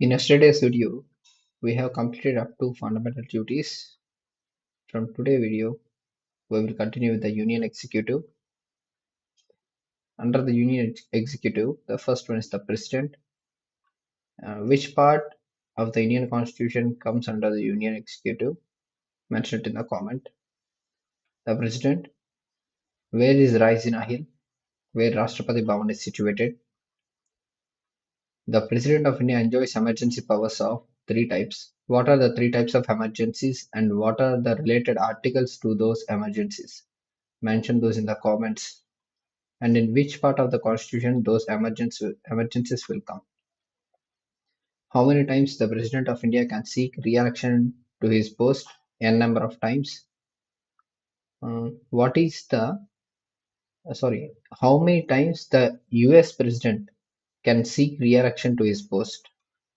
In yesterday's video, we have completed up to fundamental duties. From today's video, we will continue with the Union Executive. Under the Union Executive, the first one is the President. Which part of the Indian Constitution comes under the Union Executive? Mentioned in the comment. The President. Where is Raisina Hill? Where Rashtrapati Bhavan is situated? The President of India enjoys emergency powers of three types. What are the three types of emergencies and what are the related articles to those emergencies? Mention those in the comments. And in which part of the constitution those emergencies will come. How many times the President of India can seek re-election to his post? N number of times. What is the how many times the US President can seek re-election to his post?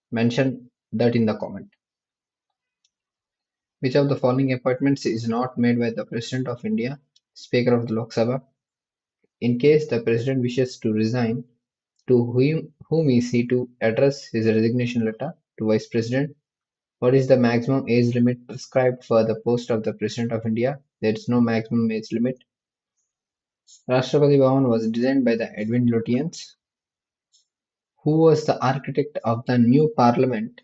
Mention that in the comment. Which of the following appointments is not made by the President of India, Speaker of the Lok Sabha? In case the President wishes to resign, to whom is he to address his resignation letter? To Vice President. What is the maximum age limit prescribed for the post of the President of India? There is no maximum age limit. Rashtrapati Bhavan was designed by the Edwin Lutyens. Who was the architect of the new Parliament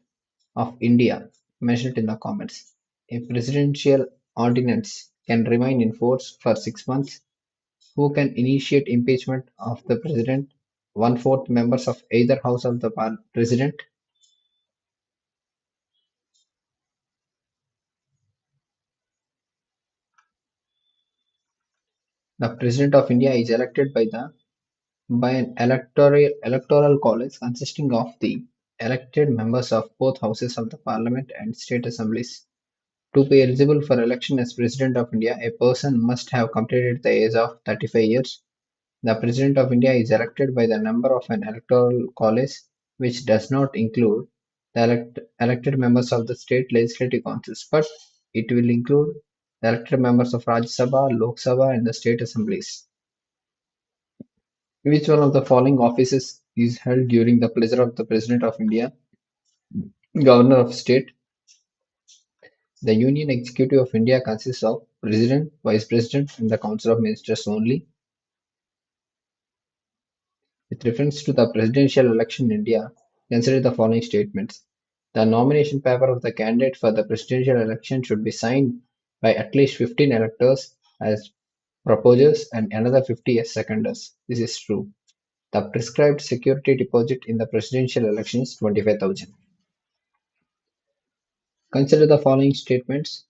of India? Mentioned in the comments. A presidential ordinance can remain in force for 6 months. Who can initiate impeachment of the President? One-fourth members of either house of the President. The President of India is elected by an electoral college consisting of the elected members of both houses of the Parliament and state assemblies. To be eligible for election as President of India, a person must have completed the age of 35 years. The President of India is elected by the number of an electoral college, which does not include the elected members of the state legislative councils, but it will include the elected members of Rajya Sabha, Lok Sabha, and the state assemblies. Which one of the following offices is held during the pleasure of the President of India? Governor of State. The Union Executive of India consists of President, Vice President, and the Council of Ministers only. With reference to the presidential election in India, consider the following statements. The nomination paper of the candidate for the presidential election should be signed by at least 15 electors as proposers and another 50 as seconders. This is true. The prescribed security deposit in the presidential election is 25,000. Consider the following statements.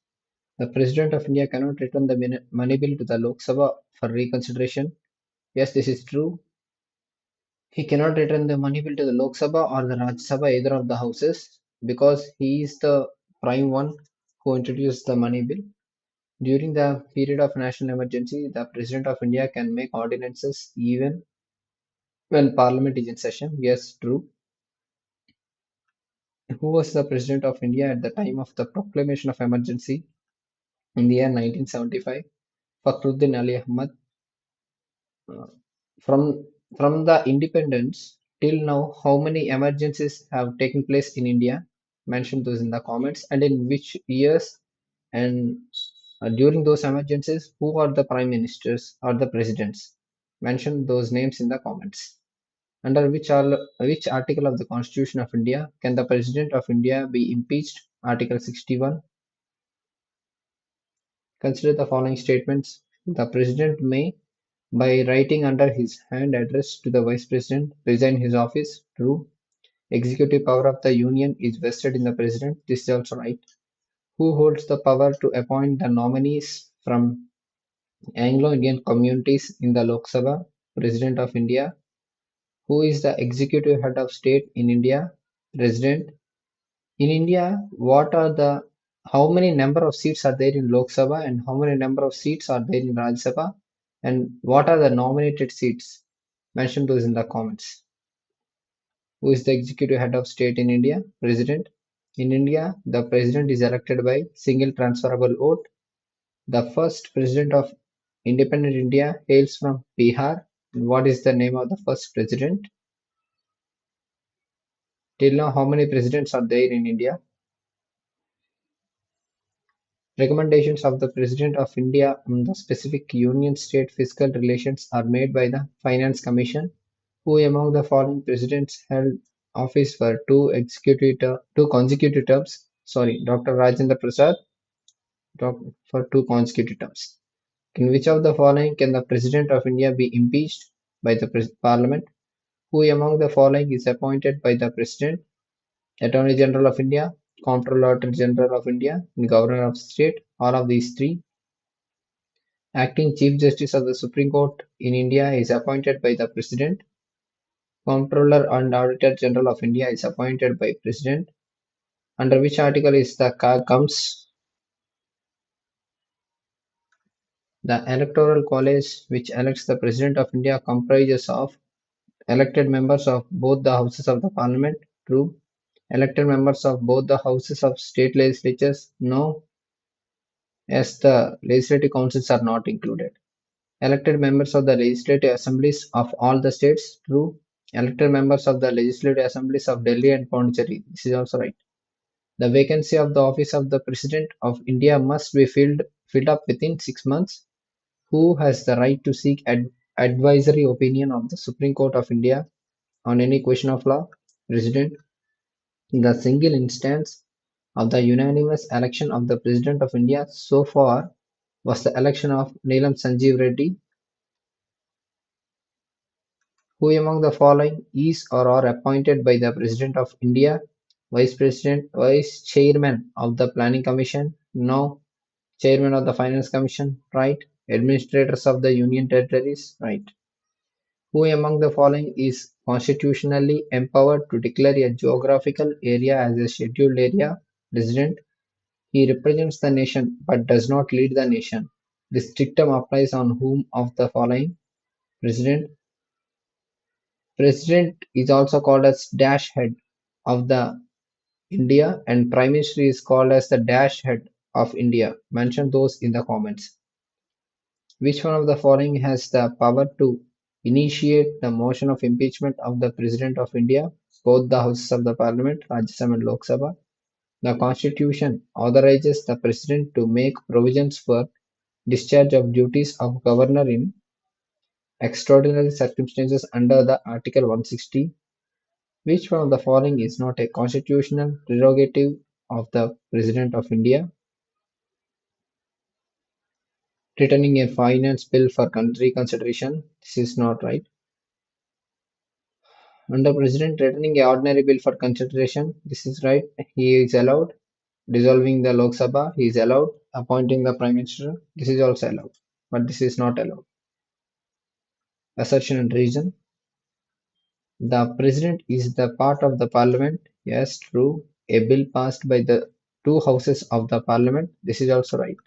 The President of India cannot return the money bill to the Lok Sabha for reconsideration. Yes, this is true. He cannot return the money bill to the Lok Sabha or the Rajya Sabha, either of the houses, because he is the prime one who introduced the money bill. During the period of national emergency, the President of India can make ordinances even when Parliament is in session. Yes, true. Who was the President of India at the time of the proclamation of emergency in the year 1975? Fakhruddin Ali Ahmad. Uh, from from the independence till now, how many emergencies have taken place in India? Mention those in the comments, and in which years, and during those emergencies, who are the prime ministers or the presidents? Mention those names in the comments. Under which article of the Constitution of India can the President of India be impeached? Article 61. Consider the following statements. The President may, by writing under his hand address to the Vice President, resign his office. True. Executive power of the Union is vested in the President. This is also right. Who holds the power to appoint the nominees from Anglo-Indian communities in the Lok Sabha? President of India. Who is the executive head of state in India? President. In India, how many number of seats are there in Lok Sabha and how many number of seats are there in Rajya Sabha? And what are the nominated seats? Mention those in the comments. Who is the executive head of state in India? President. In India, the president is elected by single transferable vote. The first president of independent India hails from Bihar. And what is the name of the first president? Till now, how many presidents are there in India? Recommendations of the President of India on the specific union-state fiscal relations are made by the Finance Commission, who among the following presidents held office for two consecutive terms. Sorry, Dr. Rajendra Prasad for two consecutive terms. In which of the following can the President of India be impeached by the Parliament? Who among the following is appointed by the President? Attorney General of India, Comptroller General of India, and Governor of State, all of these three. Acting Chief Justice of the Supreme Court in India is appointed by the President. Comptroller and Auditor General of India is appointed by President. Under which article is the comes the Electoral College, which elects the President of India, comprises of elected members of both the houses of the Parliament. True. Elected members of both the houses of state legislatures. No, as the legislative councils are not included. Elected members of the legislative assemblies of all the states. True. Elected members of the legislative assemblies of Delhi and Pondicherry. This is also right. The vacancy of the office of the President of India must be filled up within 6 months. Who has the right to seek advisory opinion of the Supreme Court of India on any question of law? President. The single instance of the unanimous election of the President of India so far was the election of Neelam Sanjeev Reddy. Who among the following is or are appointed by the President of India? Vice President, Vice Chairman of the Planning Commission? No. Chairman of the Finance Commission? Right. Administrators of the Union Territories? Right. Who among the following is constitutionally empowered to declare a geographical area as a scheduled area? President. He represents the nation but does not lead the nation. This dictum applies on whom of the following? President. President is also called as dash head of the India and Prime Minister is called as the dash head of India. Mention those in the comments. Which one of the following has the power to initiate the motion of impeachment of the President of India? Both the houses of the Parliament, Rajya Sabha and Lok Sabha. The Constitution authorizes the President to make provisions for discharge of duties of Governor in extraordinary circumstances under the Article 160. Which one of the following is not a constitutional prerogative of the President of India? Returning a finance bill for reconsideration. This is not right. Under President returning a ordinary bill for consideration. This is right. He is allowed. Dissolving the Lok Sabha. He is allowed. Appointing the Prime Minister. This is also allowed. But this is not allowed. Assertion and reason. The President is the part of the Parliament. Yes, true. A bill passed by the two houses of the Parliament. This is also right.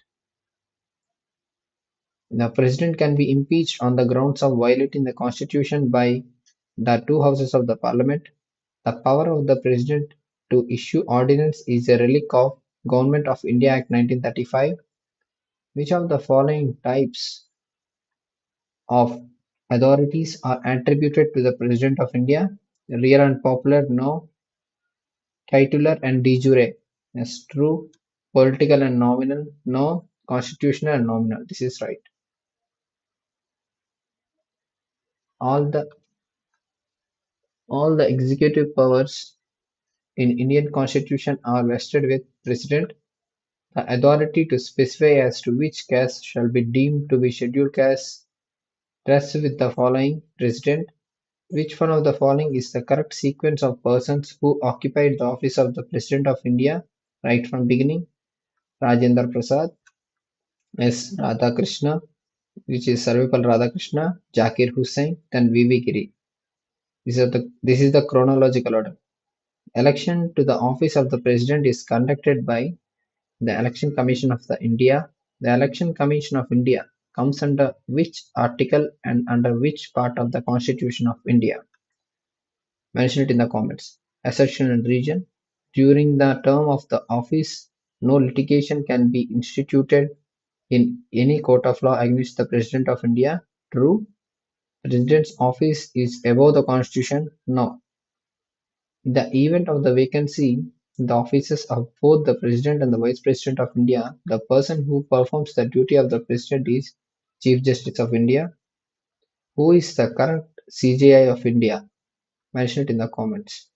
The President can be impeached on the grounds of violating the Constitution by the two houses of the Parliament. The power of the President to issue ordinance is a relic of Government of India Act 1935. Which of the following types of authorities are attributed to the President of India? Real and popular? No. Titular and de jure? Yes, true. Political and nominal? No. Constitutional and nominal? This is right. All the all the executive powers in Indian Constitution are vested with President. The authority to specify as to which caste shall be deemed to be scheduled caste rests with the following President. Which one of the following is the correct sequence of persons who occupied the office of the President of India right from beginning? Rajendra Prasad, S. Radhakrishna, which is Sarvepal Radhakrishna, Zakir Hussain, then V.V. Giri. This is the chronological order. Election to the office of the President is conducted by the Election Commission of the India. The Election Commission of India comes under which article and under which part of the Constitution of India? Mention it in the comments. Assertion and reason. During the term of the office, no litigation can be instituted in any court of law against the President of India. True. President's office is above the Constitution. No. In the event of the vacancy in the offices of both the President and the Vice President of India, the person who performs the duty of the President is Chief Justice of India, who is the current CJI of India. Mention it in the comments.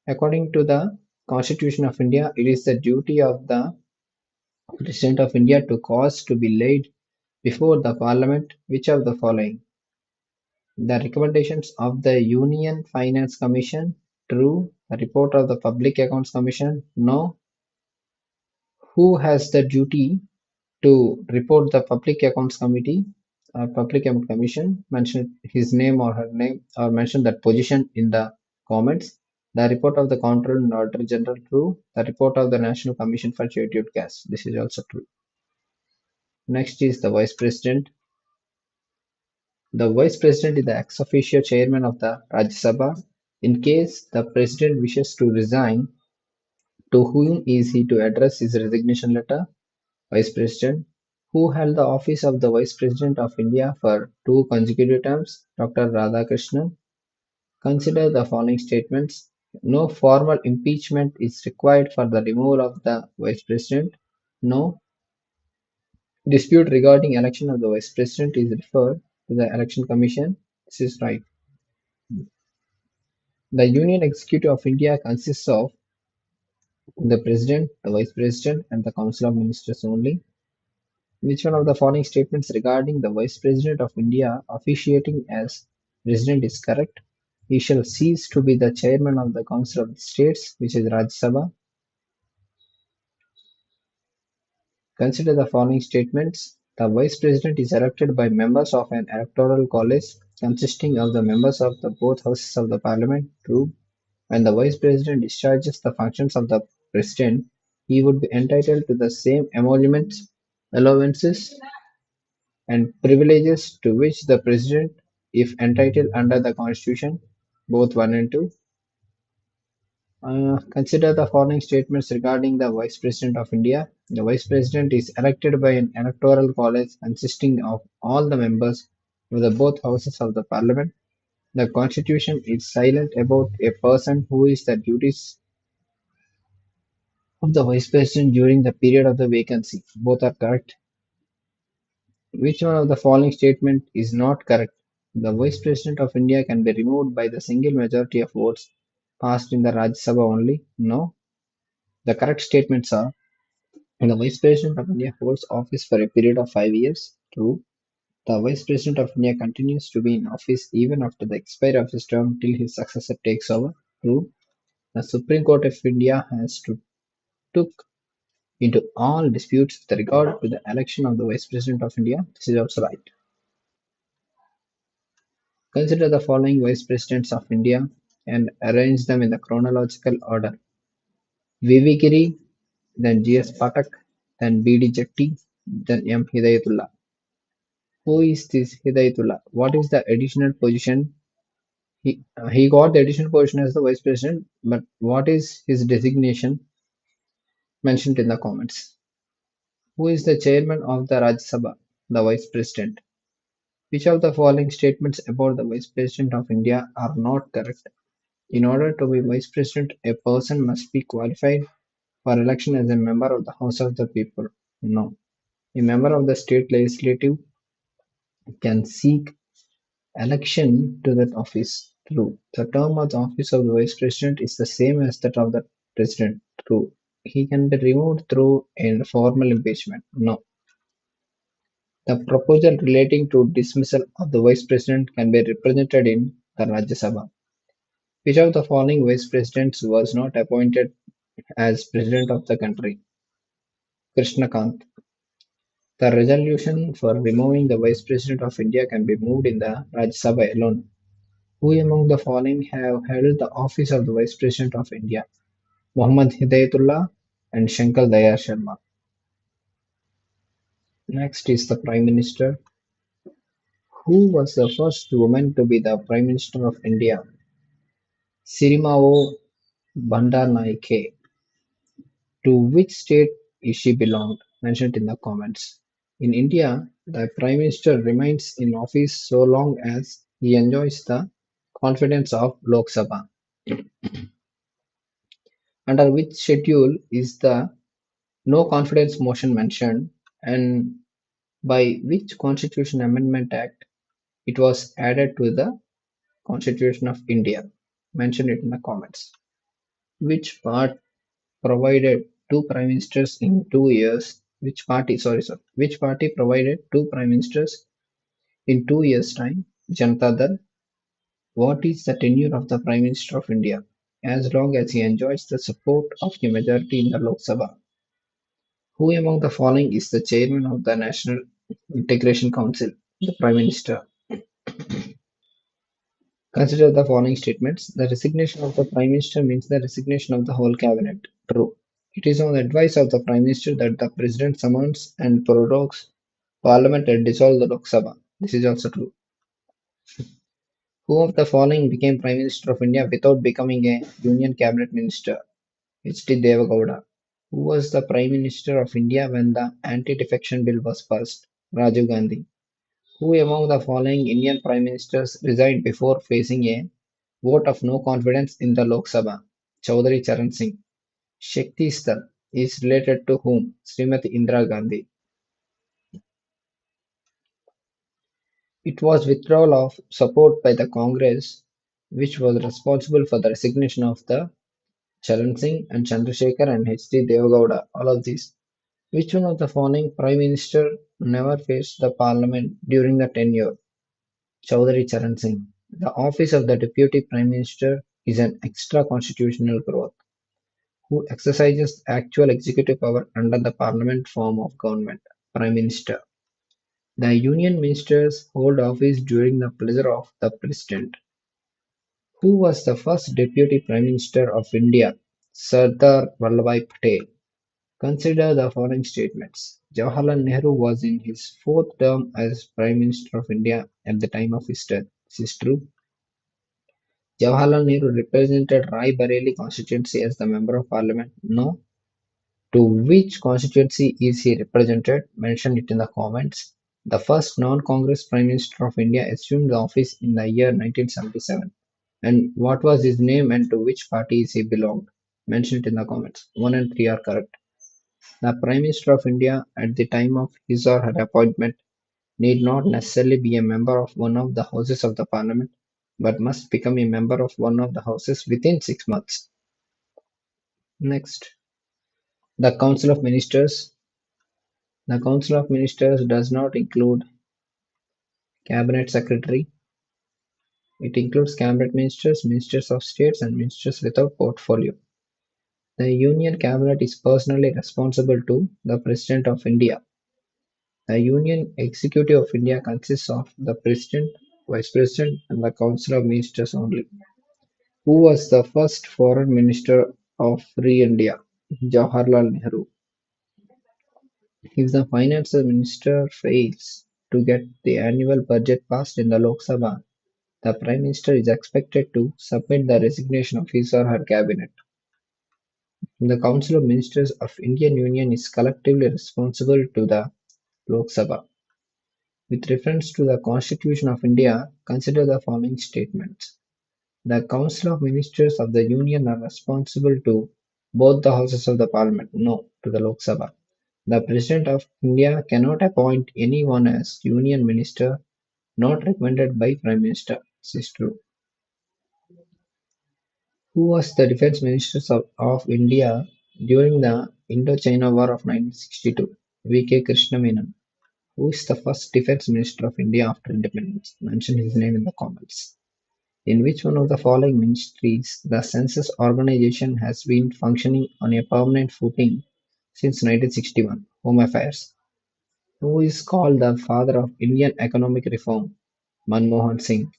According to the Constitution of India, it is the duty of the President of India to cause to be laid before the Parliament which of the following: the recommendations of the Union Finance Commission, true; the report of the Public Accounts Commission, no; who has the duty to report the Public Accounts Committee or Public Account Commission? Mention his name or her name or mention that position in the comments. The report of the Comptroller and Auditor General, true; the report of the National Commission for Scheduled Castes, this is also true. Next is the Vice President. The Vice President is the ex officio chairman of the Rajya Sabha. In case the President wishes to resign, to whom is he to address his resignation letter? Vice President. Who held the office of the Vice President of India for 2 consecutive terms? Dr. Radhakrishnan. Consider the following statements. No formal impeachment is required for the removal of the Vice President. No dispute regarding election of the Vice President is referred to the Election Commission. This is right. The Union Executive of India consists of the President, the Vice President, and the Council of Ministers only. Which one of the following statements regarding the Vice President of India officiating as President is correct? He shall cease to be the Chairman of the Council of the States, which is Rajya Sabha. Consider the following statements. The Vice President is elected by members of an electoral college consisting of the members of the both houses of the Parliament. True. When the Vice President discharges the functions of the President, he would be entitled to the same emoluments, allowances, and privileges to which the President if entitled under the Constitution, both 1 and 2. Consider the following statements regarding the Vice President of India. The Vice President is elected by an electoral college consisting of all the members of the both houses of the Parliament. The Constitution is silent about a person who is the duties of the Vice President during the period of the vacancy. Both are correct. Which one of the following statement is not correct? The Vice President of India can be removed by the single majority of votes cast in the Rajya Sabha only. No. The correct statements are: the Vice President of India holds office for a period of 5 years. True. The Vice President of India continues to be in office even after the expiry of his term till his successor takes over. True. The Supreme Court of India has to took into all disputes with regard to the election of the Vice President of India. This is also right. Consider the following Vice Presidents of India and arrange them in the chronological order: V.V. Giri, then G.S. Patak, then B.D. Jatti, then M. Hidayatullah. Who is this Hidayatullah? What is the additional position? He got the additional position as the Vice President, but what is his designation? Mentioned in the comments. Who is the Chairman of the Rajya Sabha? The Vice President. Which of the following statements about the Vice President of India are not correct? In order to be Vice President, a person must be qualified for election as a member of the House of the People. No. A member of the state legislative can seek election to that office. True. The term of the office of the Vice President is the same as that of the President. True. He can be removed through a formal impeachment. No. The proposal relating to dismissal of the Vice President can be represented in the Rajya Sabha. Which of the following Vice Presidents was not appointed as President of the country? Krishnakant. The resolution for removing the Vice President of India can be moved in the Rajya Sabha alone. Who among the following have held the office of the Vice President of India? Muhammad Hidayatullah and Shankar Dayal Sharma. Next is the Prime Minister. Who was the first woman to be the Prime Minister of India? Sirimao Bandaranaike. To which state is she belonged? Mentioned in the comments. In India, the Prime Minister remains in office so long as he enjoys the confidence of Lok Sabha. Under which schedule is the no confidence motion mentioned, and by which Constitution Amendment Act it was added to the Constitution of India? Mention it in the comments. Which part provided two prime ministers in 2 years? Which party? Sorry. Which party provided two prime ministers in 2 years' time? Janata Dal. What is the tenure of the Prime Minister of India? As long as he enjoys the support of the majority in the Lok Sabha. Who among the following is the chairman of the National Integration Council? The Prime Minister. Consider the following statements. The resignation of the Prime Minister means the resignation of the whole cabinet. True. It is on the advice of the Prime Minister that the President summons and prorogues Parliament and dissolves the Lok Sabha. This is also true. Who of the following became Prime Minister of India without becoming a Union Cabinet Minister? H.D. Devagowda. Who was the Prime Minister of India when the Anti-Defection Bill was passed? Rajiv Gandhi. Who among the following Indian Prime Ministers resigned before facing a vote of no confidence in the Lok Sabha? Chaudhary Charan Singh. Shakti Sthal is related to whom? Srimati Indira Gandhi. It was withdrawal of support by the Congress which was responsible for the resignation of the Charan Singh and Chandrasekhar and H.D. Devagowda. All of these. Which one of the following Prime Minister never faced the Parliament during the tenure? Chaudhary Charan Singh. The office of the Deputy Prime Minister is an extra constitutional growth who exercises actual executive power under the Parliament form of government. Prime Minister. The Union Ministers hold office during the pleasure of the President. Who was the first Deputy Prime Minister of India? Sardar Vallabhbhai Patel. Consider the following statements. Jawaharlal Nehru was in his fourth term as Prime Minister of India at the time of his death. This is true. Jawaharlal Nehru represented Rai Bareli constituency as the Member of Parliament. No. To which constituency is he represented? Mention it in the comments. The first non-Congress Prime Minister of India assumed the office in the year 1977. And what was his name and to which party is he belonged? Mention it in the comments. 1 and 3 are correct. The Prime Minister of India at the time of his or her appointment need not necessarily be a member of one of the houses of the Parliament, but must become a member of one of the houses within 6 months. Next, the Council of Ministers. The Council of Ministers does not include Cabinet Secretary. It includes Cabinet Ministers, Ministers of States, and Ministers without portfolio. The Union Cabinet is personally responsible to the President of India. The Union Executive of India consists of the President, Vice President, and the Council of Ministers only. Who was the first Foreign Minister of Free India? Jawaharlal Nehru. If the Finance Minister fails to get the annual budget passed in the Lok Sabha, the Prime Minister is expected to submit the resignation of his or her cabinet. The Council of Ministers of Indian Union is collectively responsible to the Lok Sabha. With reference to the Constitution of India, consider the following statements. The Council of Ministers of the Union are responsible to both the houses of the Parliament. No, to the Lok Sabha. The President of India cannot appoint anyone as Union Minister not recommended by Prime Minister. This is true. Who was the Defence Minister of India during the Indo-China War of 1962? V.K. Krishna Menon. Who is the first Defence Minister of India after independence? Mention his name in the comments. In which one of the following ministries the census organization has been functioning on a permanent footing since 1961? Home Affairs. Who is called the father of Indian economic reform? Manmohan Singh.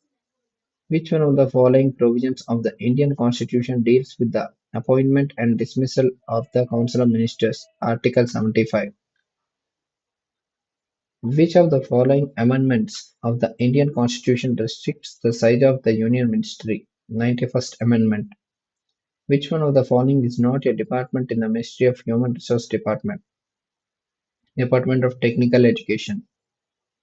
Which one of the following provisions of the Indian Constitution deals with the appointment and dismissal of the Council of Ministers? Article 75. Which of the following amendments of the Indian Constitution restricts the size of the Union Ministry? 91st Amendment. Which one of the following is not a department in the Ministry of Human Resource Department? Department of Technical Education.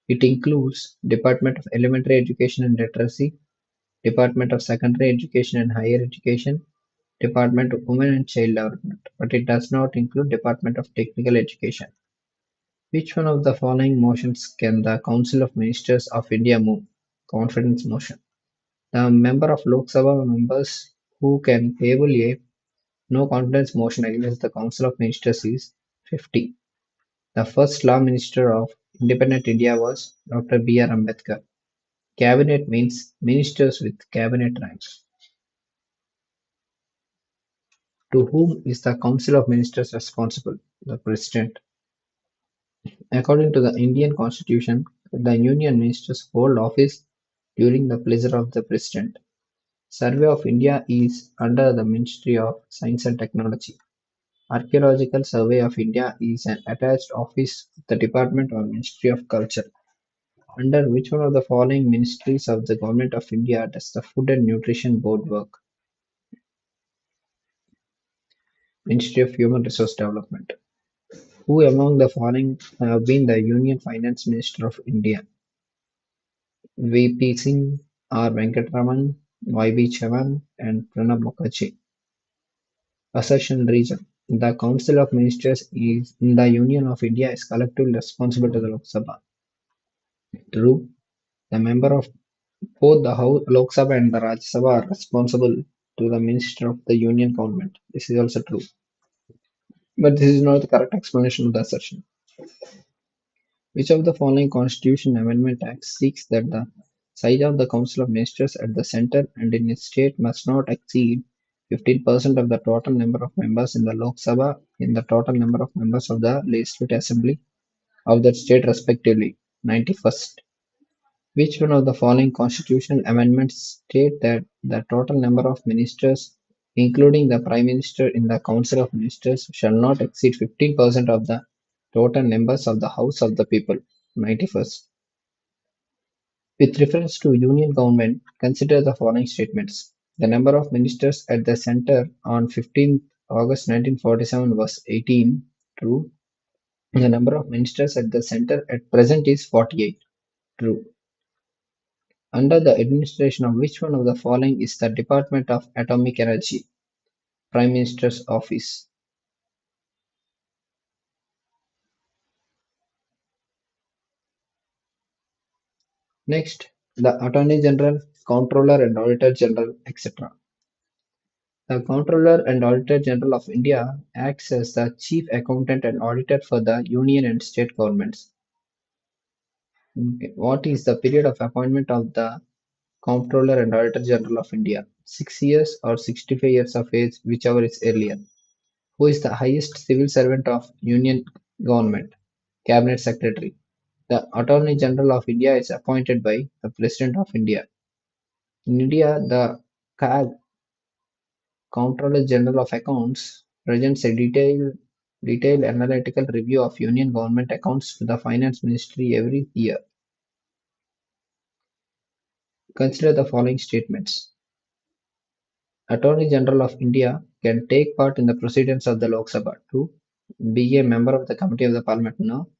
It includes Department of Elementary Education and Literacy, Department of Secondary Education and Higher Education, Department of Women and Child Development, but it does not include Department of Technical Education. Which one of the following motions can the Council of Ministers of India move? Confidence motion. The member of Lok Sabha members who can table a no confidence motion against the Council of Ministers is 50. The first Law Minister of independent India was Dr. B.R. Ambedkar. Cabinet means ministers with cabinet ranks. To whom is the Council of Ministers responsible? The President. According to the Indian Constitution, the Union Ministers hold office during the pleasure of the President. Survey of India is under the Ministry of Science and Technology. Archaeological Survey of India is an attached office of the Department or Ministry of Culture. Under which one of the following ministries of the Government of India does the Food and Nutrition Board work? Ministry of Human Resource Development. Who among the following have been the Union Finance Minister of India? V.P. Singh, R. Venkatraman, Y.B. Chavan, and Pranab Mukherjee. Assertion Reason. The Council of Ministers is in the Union of India is collectively responsible to the Lok Sabha. True. The member of both the House, Lok Sabha and the Rajya Sabha are responsible to the Minister of the Union Government. This is also true. But this is not the correct explanation of the assertion. Which of the following Constitution Amendment Acts seeks that the size of the Council of Ministers at the centre and in its state must not exceed 15% of the total number of members in the Lok Sabha in the total number of members of the Legislative Assembly of that state respectively? 91st. Which one of the following constitutional amendments state that the total number of ministers, including the Prime Minister in the Council of Ministers, shall not exceed 15% of the total members of the House of the People? 91st. With reference to union government, consider the following statements. The number of ministers at the centre on 15th August 1947 was 18. True. The number of ministers at the centre at present is 48. True. Under the administration of which one of the following is the Department of Atomic Energy? Prime Minister's Office. Next, the Attorney General, Comptroller and Auditor General, etc. The Comptroller and Auditor General of India acts as the Chief Accountant and Auditor for the Union and State governments. Okay. What is the period of appointment of the Comptroller and Auditor General of India? 6 years or 65 years of age, whichever is earlier. Who is the highest civil servant of Union government? Cabinet Secretary. The Attorney General of India is appointed by the President of India. In India, the CAG, Comptroller General of Accounts, presents a detailed analytical review of Union government accounts to the Finance Ministry every year. Consider the following statements. Attorney General of India can take part in the proceedings of the Lok Sabha. True. Be a member of the Committee of the Parliament. No.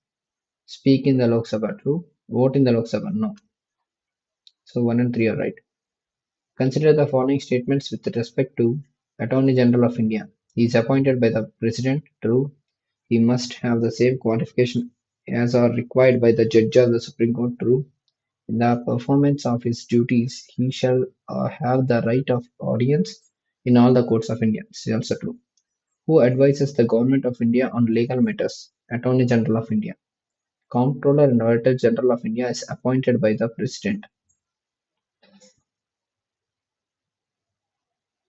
Speak in the Lok Sabha. True. Vote in the Lok Sabha. No. So 1 and 3 are right. Consider the following statements with respect to Attorney General of India. He is appointed by the President. True. He must have the same qualification as are required by the Judge of the Supreme Court. True. In the performance of his duties, he shall have the right of audience in all the courts of India. This is also true. Who advises the Government of India on legal matters? Attorney General of India. Comptroller and Auditor General of India is appointed by the President.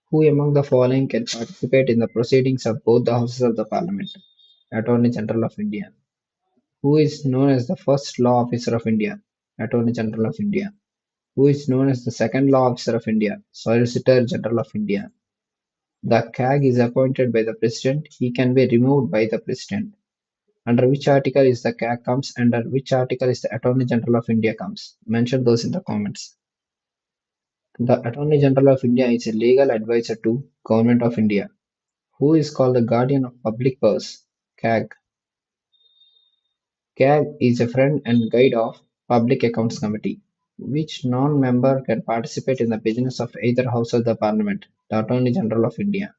Who among the following can participate in the proceedings of both the houses of the Parliament? Attorney General of India. Who is known as the first law officer of India? Attorney General of India. Who is known as the second law officer of India? Solicitor General of India. The CAG is appointed by the President. He can be removed by the President. Under which article is the CAG comes? Under which article is the Attorney General of India comes? Mention those in the comments. The Attorney General of India is a legal advisor to Government of India. Who is called the Guardian of Public Purse? CAG. CAG is a friend and guide of Public Accounts Committee. Which non-member can participate in the business of either House of the Parliament? The Attorney General of India.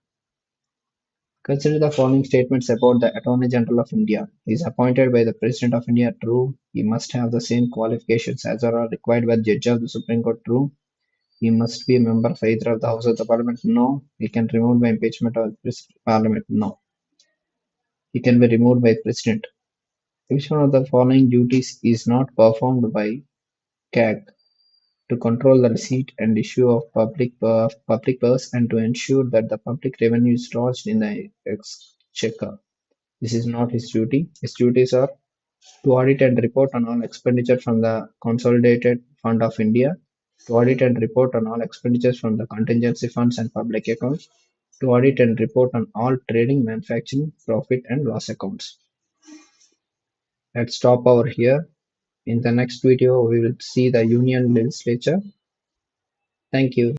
Consider the following statements about the Attorney General of India. He is appointed by the President of India. True. He must have the same qualifications as are required by the Judge of the Supreme Court. True. He must be a member of either of the House of the Parliament. No. He can be removed by impeachment of the Parliament. No. He can be removed by President. Which one of the following duties is not performed by CAG? To control the receipt and issue of public purse and to ensure that the public revenue is lodged in the exchequer. This is not his duty. His duties are to audit and report on all expenditure from the Consolidated Fund of India, to audit and report on all expenditures from the contingency funds and public accounts, to audit and report on all trading, manufacturing, profit and loss accounts. Let's stop over here. In the next video, we will see the Union Legislature. Thank you.